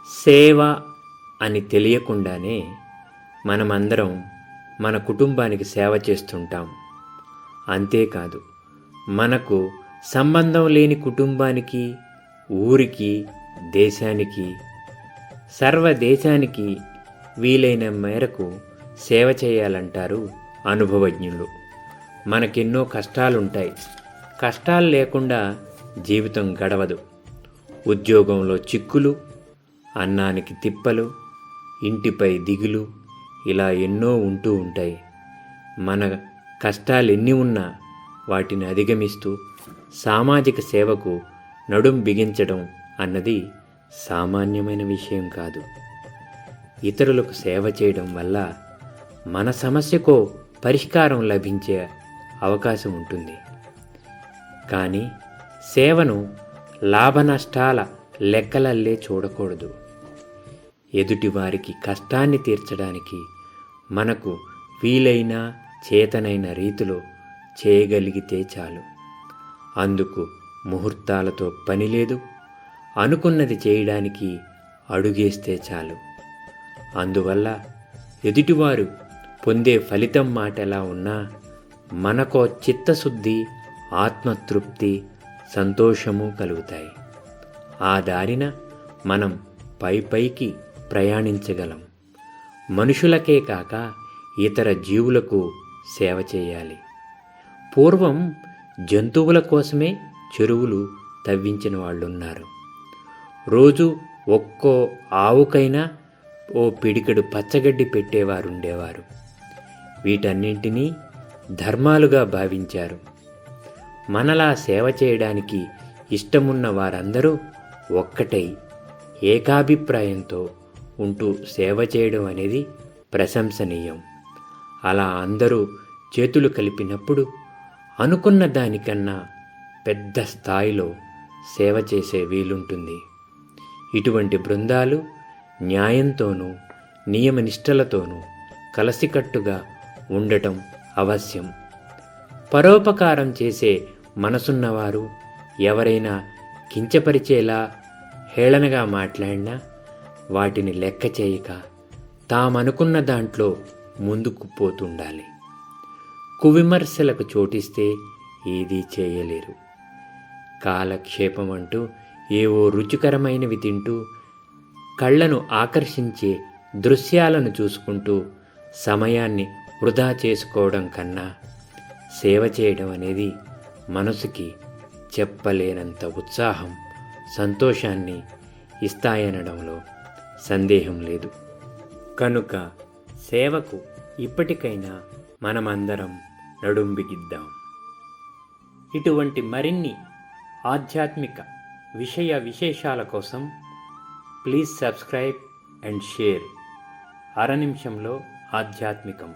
సేవ అని తెలియకుండానే మనమందరం మన కుటుంబానికి సేవ చేస్తుంటాం. అంతేకాదు, మనకు సంబంధం లేని కుటుంబానికి, ఊరికి, దేశానికి, సర్వదేశానికి వీలైన మేరకు సేవ చేయాలంటారు అనుభవజ్ఞులు. మనకెన్నో కష్టాలుంటాయి. కష్టాలు లేకుండా జీవితం గడవదు. ఉద్యోగంలో చిక్కులు, అన్నానికి తిప్పలు, ఇంటిపై దిగులు, ఇలా ఎన్నో ఉంటూ ఉంటాయి. మన కష్టాలు ఎన్ని ఉన్నా వాటిని అధిగమిస్తూ సామాజిక సేవకు నడుం బిగించడం అన్నది సామాన్యమైన విషయం కాదు. ఇతరులకు సేవ చేయడం వల్ల మన సమస్యకో పరిష్కారం లభించే అవకాశం ఉంటుంది. కానీ సేవను లాభనష్టాల లెక్కలల్లే చూడకూడదు. ఎదుటివారికి కష్టాన్ని తీర్చడానికి మనకు వీలైన చేతనైన రీతిలో చేయగలిగితే చాలు. అందుకు ముహూర్తాలతో పని లేదు. అనుకున్నది చేయడానికి అడుగేస్తే చాలు. అందువల్ల ఎదుటివారు పొందే ఫలితం మాట ఎలా ఉన్నా మనకో చిత్తశుద్ధి, ఆత్మతృప్తి, సంతోషము కలుగుతాయి. ఆ దారిన మనం పైకి ప్రయాణించగలం. మనుషులకే కాక ఇతర జీవులకు సేవ చేయాలి. పూర్వం జంతువుల కోసమే చెరువులు తవ్వించిన వాళ్ళున్నారు. రోజు ఒక్కో ఆవుకైనా ఓ పిడికెడు పచ్చగడ్డి పెట్టేవారుండేవారు. వీటన్నింటినీ ధర్మాలుగా భావించారు. మనలా సేవ చేయడానికి ఇష్టమున్న వారందరూ ఒక్కటై ఏకాభిప్రాయంతో ఉంటూ సేవ చేయడం అనేది ప్రశంసనీయం. అలా అందరూ చేతులు కలిపినప్పుడు అనుకున్న దానికన్నా పెద్ద స్థాయిలో సేవ చేసే వీలుంటుంది. ఇటువంటి బృందాలు న్యాయంతోనూ నియమనిష్టలతోనూ కలసికట్టుగా ఉండటం అవశ్యం. పరోపకారం చేసే మనసున్నవారు ఎవరైనా కించపరిచేలా హేళనగా మాట్లాడినా వాటిని లెక్క చేయక తామనుకున్న దాంట్లో ముందుకు పోతుండాలి. కువిమర్శలకు చోటిస్తే ఏదీ చేయలేరు. కాలక్షేపం అంటూ ఏవో రుచికరమైనవి తింటూ కళ్ళను ఆకర్షించే దృశ్యాలను చూసుకుంటూ సమయాన్ని వృధా చేసుకోవడం కన్నా సేవ చేయడం అనేది మనసుకి చెప్పలేనంత ఉత్సాహం, సంతోషాన్ని ఇస్తాయనడంలో సందేహం లేదు. కనుక సేవకు ఇప్పటికైనా మనమందరం నడుం బిగిద్దాం. ఇటువంటి మరిన్ని ఆధ్యాత్మిక విశేషాల కోసం ప్లీజ్ సబ్స్క్రైబ్ అండ్ షేర్. అర నిమిషంలో ఆధ్యాత్మికం.